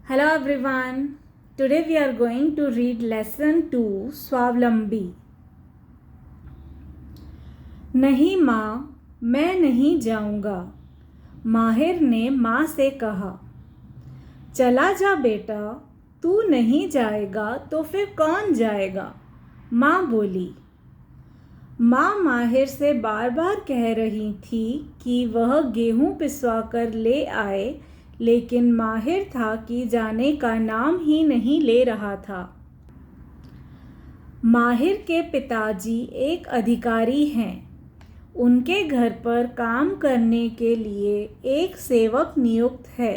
Hello everyone. Today we are going to read lesson 2 स्वावलंबी। नहीं माँ, मैं नहीं जाऊँगा। माहिर ने माँ से कहा। चला जा बेटा, तू नहीं जाएगा तो फिर कौन जाएगा? माँ बोली। माँ माहिर से बार बार कह रही थी कि वह गेहूँ पिसवा कर ले आए, लेकिन माहिर था कि जाने का नाम ही नहीं ले रहा था। माहिर के पिताजी एक अधिकारी हैं। उनके घर पर काम करने के लिए एक सेवक नियुक्त है।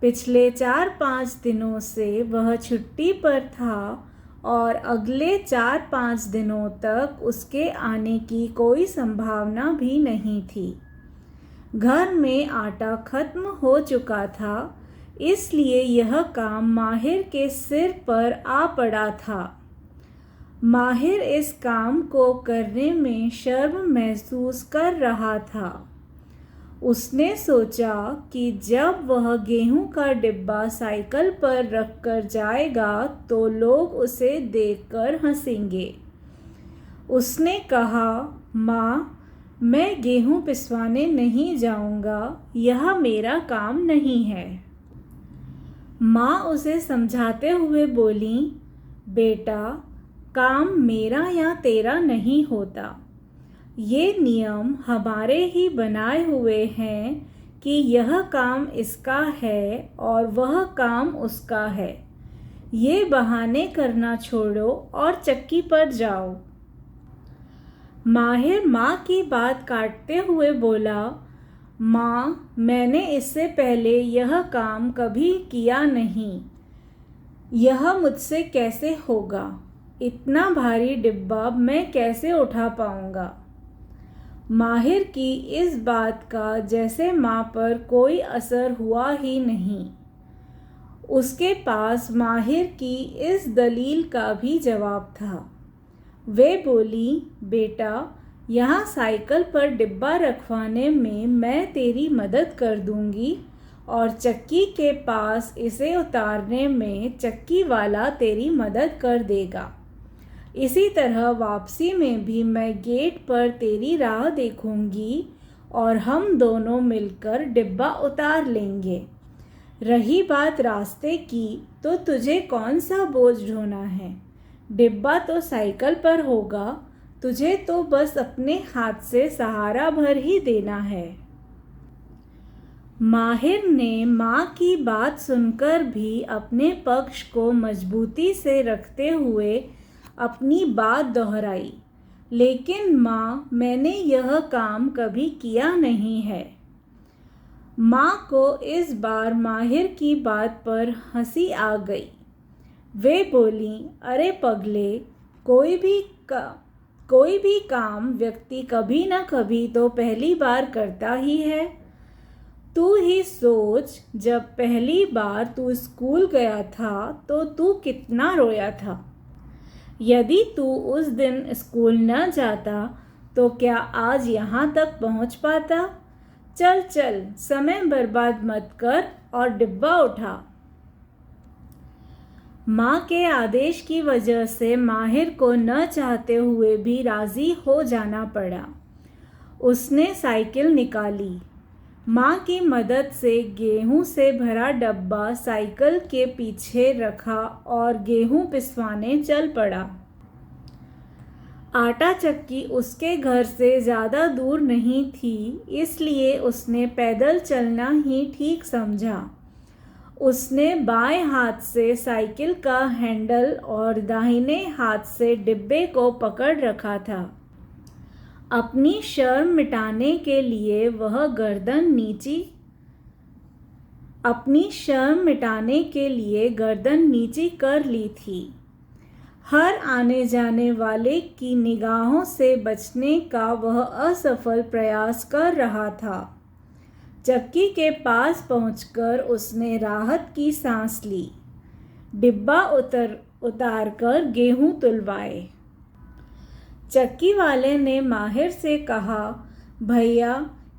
पिछले 4-5 दिनों से वह छुट्टी पर था और अगले 4-5 दिनों तक उसके आने की कोई संभावना भी नहीं थी। घर में आटा खत्म हो चुका था, इसलिए यह काम माहिर के सिर पर आ पड़ा था। माहिर इस काम को करने में शर्म महसूस कर रहा था। उसने सोचा कि जब वह गेहूं का डिब्बा साइकिल पर रखकर जाएगा तो लोग उसे देखकर हंसेंगे। उसने कहा, माँ, मैं गेहूं पिसवाने नहीं जाऊंगा, यह मेरा काम नहीं है। माँ उसे समझाते हुए बोली, बेटा, काम मेरा या तेरा नहीं होता। ये नियम हमारे ही बनाए हुए हैं कि यह काम इसका है और वह काम उसका है। ये बहाने करना छोड़ो और चक्की पर जाओ। माहिर माँ की बात काटते हुए बोला, माँ, मैंने इससे पहले यह काम कभी किया नहीं। यह मुझसे कैसे होगा? इतना भारी डिब्बा मैं कैसे उठा पाऊँगा? माहिर की इस बात का जैसे माँ पर कोई असर हुआ ही नहीं। उसके पास माहिर की इस दलील का भी जवाब था। वे बोली, बेटा, यहाँ साइकिल पर डिब्बा रखवाने में मैं तेरी मदद कर दूँगी और चक्की के पास इसे उतारने में चक्की वाला तेरी मदद कर देगा। इसी तरह वापसी में भी मैं गेट पर तेरी राह देखूंगी और हम दोनों मिलकर डिब्बा उतार लेंगे। रही बात रास्ते की, तो तुझे कौन सा बोझ ढोना है? डिब्बा तो साइकिल पर होगा, तुझे तो बस अपने हाथ से सहारा भर ही देना है। माहिर ने माँ की बात सुनकर भी अपने पक्ष को मजबूती से रखते हुए अपनी बात दोहराई, लेकिन माँ, मैंने यह काम कभी किया नहीं है। माँ को इस बार माहिर की बात पर हंसी आ गई। वे बोली, अरे पगले, कोई भी काम व्यक्ति कभी न कभी तो पहली बार करता ही है। तू ही सोच, जब पहली बार तू स्कूल गया था तो तू कितना रोया था। यदि तू उस दिन स्कूल न जाता तो क्या आज यहाँ तक पहुँच पाता? चल चल, समय बर्बाद मत कर और डिब्बा उठा। माँ के आदेश की वजह से माहिर को न चाहते हुए भी राज़ी हो जाना पड़ा। उसने साइकिल निकाली। माँ की मदद से गेहूं से भरा डब्बा साइकिल के पीछे रखा और गेहूं पिसवाने चल पड़ा। आटा चक्की उसके घर से ज़्यादा दूर नहीं थी, इसलिए उसने पैदल चलना ही ठीक समझा। उसने बाएं हाथ से साइकिल का हैंडल और दाहिने हाथ से डिब्बे को पकड़ रखा था। अपनी शर्म मिटाने के लिए वह गर्दन नीची कर ली थी। हर आने जाने वाले की निगाहों से बचने का वह असफल प्रयास कर रहा था। चक्की के पास पहुंचकर उसने राहत की सांस ली। डिब्बा उतारकर गेहूं तुलवाए। चक्की वाले ने माहिर से कहा, भैया,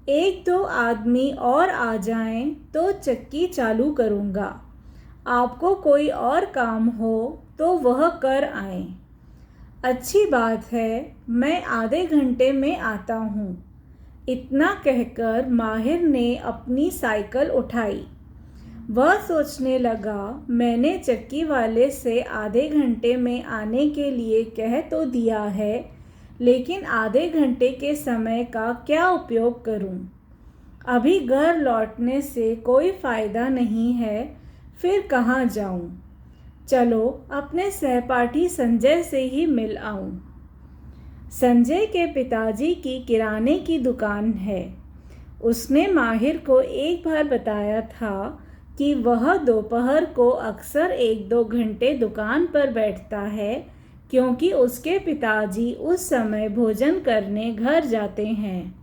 1-2 आदमी और आ जाएं तो चक्की चालू करूँगा। आपको कोई और काम हो तो वह कर आएं। अच्छी बात है, मैं आधे घंटे में आता हूँ। इतना कहकर माहिर ने अपनी साइकिल उठाई। वह सोचने लगा, मैंने चक्की वाले से आधे घंटे में आने के लिए कह तो दिया है, लेकिन आधे घंटे के समय का क्या उपयोग करूं? अभी घर लौटने से कोई फ़ायदा नहीं है, फिर कहाँ जाऊं? चलो अपने सहपाठी संजय से ही मिल आऊं। संजय के पिताजी की किराने की दुकान है। उसने माहिर को एक बार बताया था कि वह दोपहर को अक्सर 1-2 घंटे दुकान पर बैठता है, क्योंकि उसके पिताजी उस समय भोजन करने घर जाते हैं।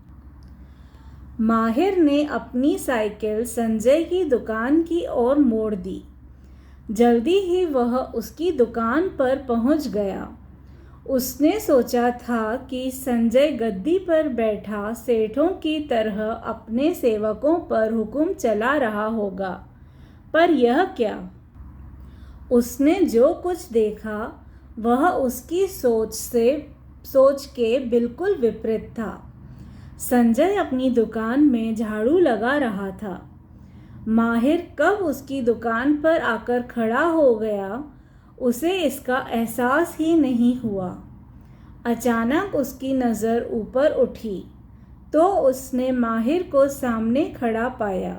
माहिर ने अपनी साइकिल संजय की दुकान की ओर मोड़ दी। जल्दी ही वह उसकी दुकान पर पहुंच गया। उसने सोचा था कि संजय गद्दी पर बैठा सेठों की तरह अपने सेवकों पर हुक्म चला रहा होगा, पर यह क्या? उसने जो कुछ देखा वह उसकी सोच के बिल्कुल विपरीत था। संजय अपनी दुकान में झाड़ू लगा रहा था। माहिर कब उसकी दुकान पर आकर खड़ा हो गया, उसे इसका एहसास ही नहीं हुआ। अचानक उसकी नज़र ऊपर उठी तो उसने माहिर को सामने खड़ा पाया।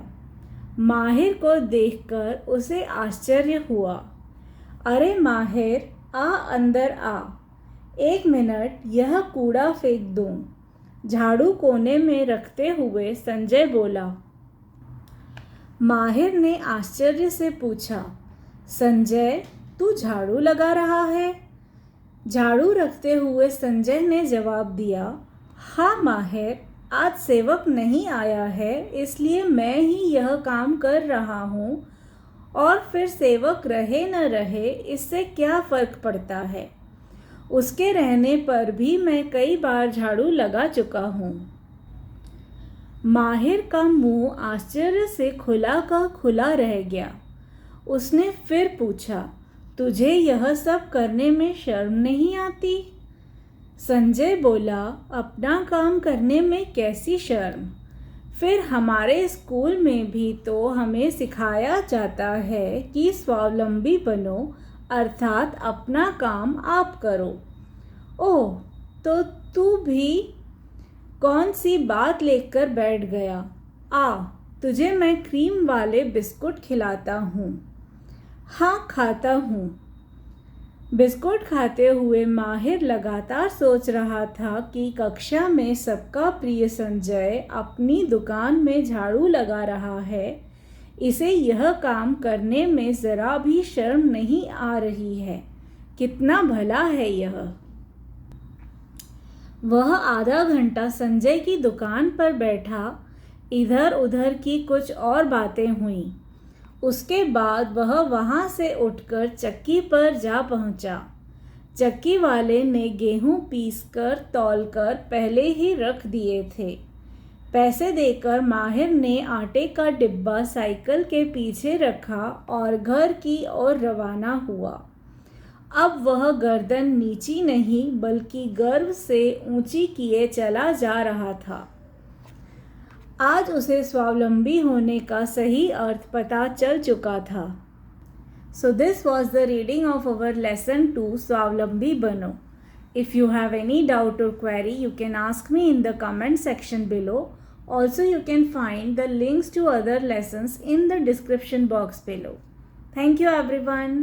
माहिर को देखकर उसे आश्चर्य हुआ। अरे माहिर, आ अंदर आ। 1 मिनट, यह कूड़ा फेंक दूं। झाड़ू कोने में रखते हुए संजय बोला। माहिर ने आश्चर्य से पूछा, संजय, तू झाड़ू लगा रहा है? झाड़ू रखते हुए संजय ने जवाब दिया, हाँ माहिर, आज सेवक नहीं आया है, इसलिए मैं ही यह काम कर रहा हूँ, और फिर सेवक रहे न रहे इससे क्या फ़र्क पड़ता है। उसके रहने पर भी मैं कई बार झाड़ू लगा चुका हूँ। माहिर का मुंह आश्चर्य से खुला का खुला रह गया। उसने फिर पूछा, तुझे यह सब करने में शर्म नहीं आती? संजय बोला, अपना काम करने में कैसी शर्म? फिर हमारे स्कूल में भी तो हमें सिखाया जाता है कि स्वावलंबी बनो, अर्थात अपना काम आप करो। ओह, तो तू भी कौन सी बात लेकर बैठ गया? आ, तुझे मैं क्रीम वाले बिस्कुट खिलाता हूँ। हाँ, खाता हूँ। बिस्कुट खाते हुए माहिर लगातार सोच रहा था कि कक्षा में सबका प्रिय संजय अपनी दुकान में झाड़ू लगा रहा है। इसे यह काम करने में ज़रा भी शर्म नहीं आ रही है। कितना भला है यह। वह आधा घंटा संजय की दुकान पर बैठा। इधर उधर की कुछ और बातें हुईं। उसके बाद वह वहाँ से उठकर चक्की पर जा पहुँचा। चक्की वाले ने गेहूँ पीसकर तौलकर पहले ही रख दिए थे। पैसे देकर माहिर ने आटे का डिब्बा साइकिल के पीछे रखा और घर की ओर रवाना हुआ। अब वह गर्दन नीची नहीं बल्कि गर्व से ऊंची किए चला जा रहा था। आज उसे स्वावलंबी होने का सही अर्थ पता चल चुका था। So this was the reading of our lesson 2, स्वावलंबी बनो. If you have any doubt or query, you can ask me in the comment section below. Also, you can find the links to other lessons in the description box below. Thank you everyone.